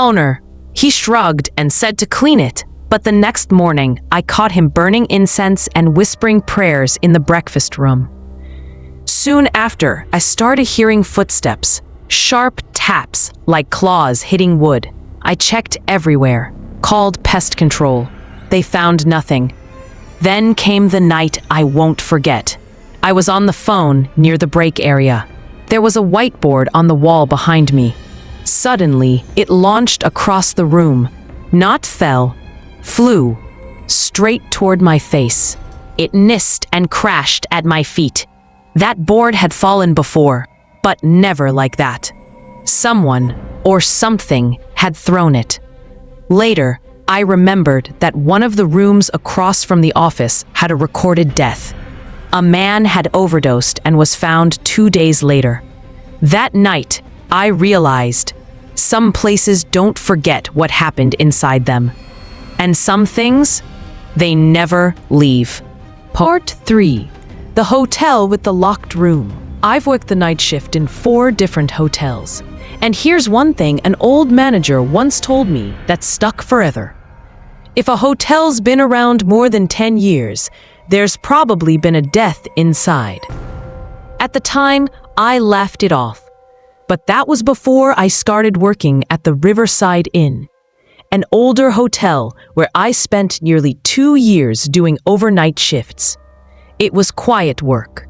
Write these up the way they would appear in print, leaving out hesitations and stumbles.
owner. He shrugged and said to clean it, but the next morning I caught him burning incense and whispering prayers in the breakfast room. Soon after, I started hearing footsteps, sharp taps like claws hitting wood. I checked everywhere, called pest control. They found nothing. Then came the night I won't forget. I was on the phone near the break area. There was a whiteboard on the wall behind me. Suddenly, it launched across the room, not fell, flew, straight toward my face. It hissed and crashed at my feet. That board had fallen before, but never like that. Someone, or something, had thrown it. Later, I remembered that one of the rooms across from the office had a recorded death. A man had overdosed and was found 2 days later. That night, I realized some places don't forget what happened inside them. And some things, they never leave. Part 3. The hotel with the locked room. I've worked the night shift in 4 different hotels. And here's one thing an old manager once told me that stuck forever. If a hotel's been around more than 10 years, there's probably been a death inside. At the time, I laughed it off. But that was before I started working at the Riverside Inn, an older hotel where I spent nearly 2 years doing overnight shifts. It was quiet work.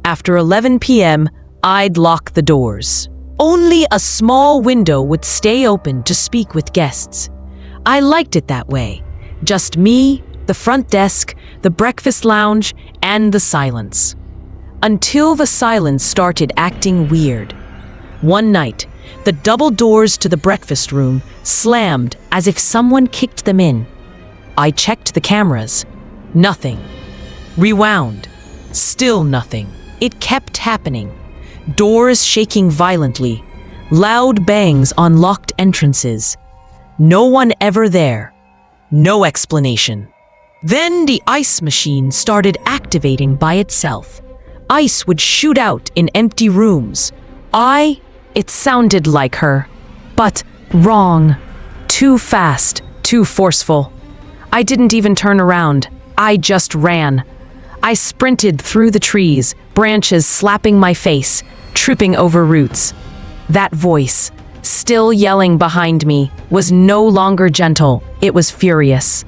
After 11 p.m., I'd lock the doors. Only a small window would stay open to speak with guests. I liked it that way. Just me, the front desk, the breakfast lounge, and the silence. Until the silence started acting weird. One night, the double doors to the breakfast room slammed as if someone kicked them in. I checked the cameras. Nothing. Rewound. Still nothing. It kept happening. Doors shaking violently. Loud bangs on locked entrances. No one ever there. No explanation. Then the ice machine started activating by itself. Ice would shoot out in empty rooms. It sounded like her, but wrong. Too fast, too forceful. I didn't even turn around. I just ran. I sprinted through the trees, branches slapping my face, tripping over roots. That voice, still yelling behind me, was no longer gentle. It was furious.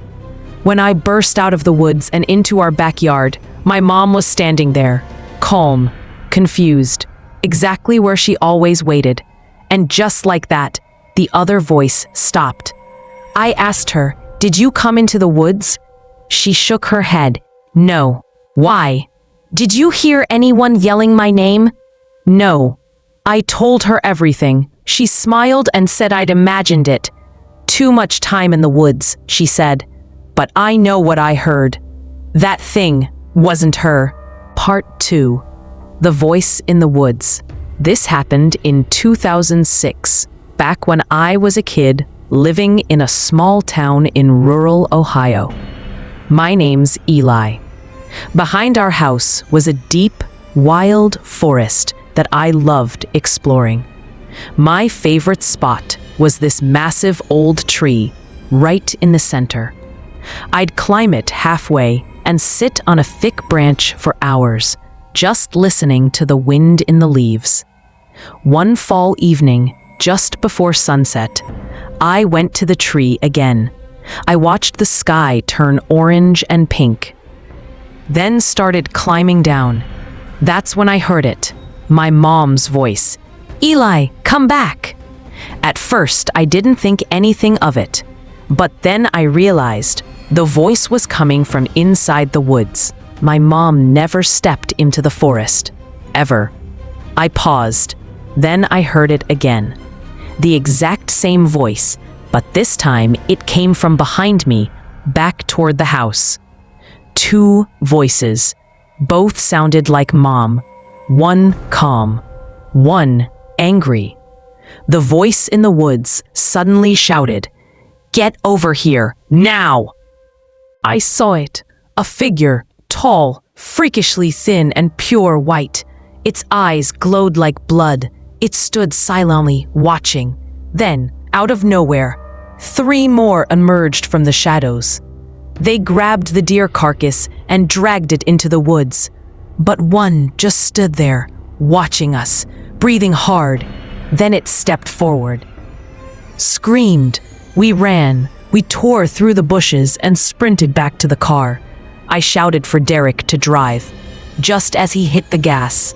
When I burst out of the woods and into our backyard, my mom was standing there, calm, confused, exactly where she always waited. And just like that, the other voice stopped. I asked her, "Did you come into the woods?" She shook her head. "No." "Why? Did you hear anyone yelling my name?" "No." I told her everything. She smiled and said I'd imagined it. "Too much time in the woods," she said. "But I know what I heard. That thing wasn't her." Part 2. The Voice in the Woods. This happened in 2006, back when I was a kid living in a small town in rural Ohio. My name's Eli. Behind our house was a deep, wild forest that I loved exploring. My favorite spot was this massive old tree right in the center. I'd climb it halfway and sit on a thick branch for hours, just listening to the wind in the leaves. One fall evening, just before sunset, I went to the tree again. I watched the sky turn orange and pink, then started climbing down. That's when I heard it, my mom's voice. "Eli, come back." At first, I didn't think anything of it, but then I realized the voice was coming from inside the woods. My mom never stepped into the forest, ever. I paused. Then I heard it again. The exact same voice, but this time it came from behind me, back toward the house. 2 voices. Both sounded like Mom. One calm, one angry. The voice in the woods suddenly shouted, "Get over here, now!" I saw it. A figure, tall, freakishly thin and pure white. Its eyes glowed like blood. It stood silently, watching. Then, Out of nowhere, 3 more emerged from the shadows. They grabbed the deer carcass and dragged it into the woods. But one just stood there, watching us, breathing hard. Then it stepped forward. Screamed. We ran. We tore through the bushes and sprinted back to the car. I shouted for Derek to drive. Just as he hit the gas,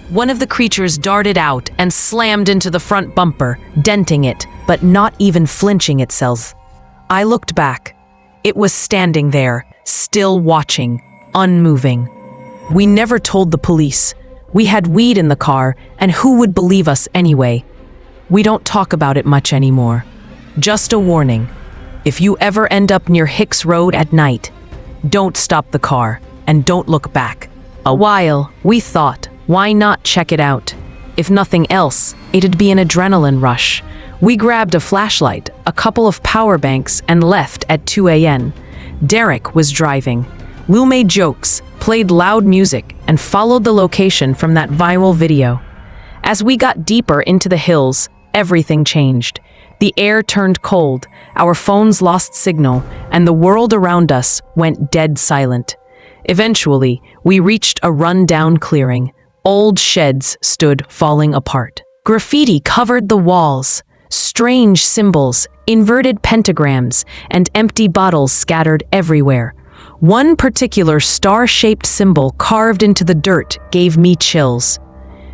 one of the creatures darted out and slammed into the front bumper, denting it, but not even flinching itself. I looked back. It was standing there, still watching, unmoving. We never told the police. We had weed in the car, and who would believe us anyway? We don't talk about it much anymore. Just a warning. If you ever end up near Hicks Road at night, don't stop the car and don't look back. A while, we thought, why not check it out? If nothing else, it'd be an adrenaline rush. We grabbed a flashlight, a couple of power banks, and left at 2 a.m. Derek was driving. We made jokes, played loud music, and followed the location from that viral video. As we got deeper into the hills, everything changed. The air turned cold, our phones lost signal, and the world around us went dead silent. Eventually, we reached a run-down clearing. Old sheds stood falling apart. Graffiti covered the walls. Strange symbols, inverted pentagrams, and empty bottles scattered everywhere. One particular star-shaped symbol carved into the dirt gave me chills.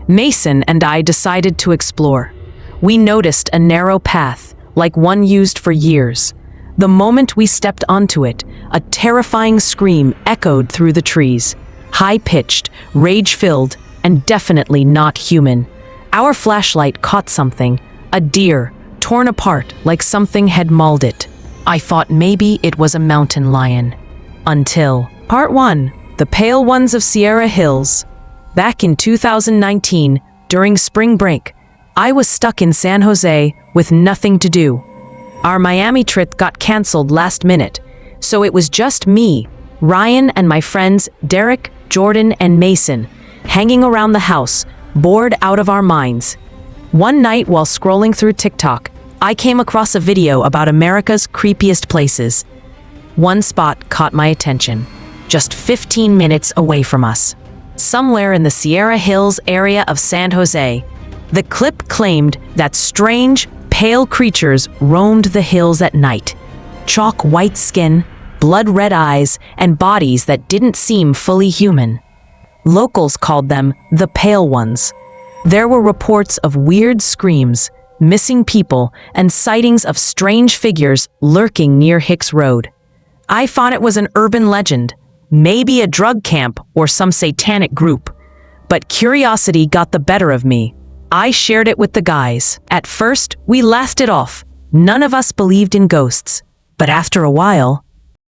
Mason and I decided to explore. We noticed a narrow path, like one used for years. The moment we stepped onto it, a terrifying scream echoed through the trees. High-pitched, rage-filled, and definitely not human. Our flashlight caught something. A deer, torn apart like something had mauled it. I thought maybe it was a mountain lion. Until Part 1, The Pale Ones of Sierra Hills. Back in 2019, during spring break, I was stuck in San Jose with nothing to do. Our Miami trip got canceled last minute, so it was just me, Ryan, and my friends Derek, Jordan, and Mason, hanging around the house, bored out of our minds. One night while scrolling through TikTok, I came across a video about America's creepiest places. One spot caught my attention, just 15 minutes away from us. Somewhere in the Sierra Hills area of San Jose, the clip claimed that strange, pale creatures roamed the hills at night. Chalk white skin, blood-red eyes, and bodies that didn't seem fully human. Locals called them the Pale Ones. There were reports of weird screams, missing people, and sightings of strange figures lurking near Hicks Road. I thought it was an urban legend, maybe a drug camp or some satanic group. But curiosity got the better of me. I shared it with the guys. At first, we laughed it off. None of us believed in ghosts. But after a while,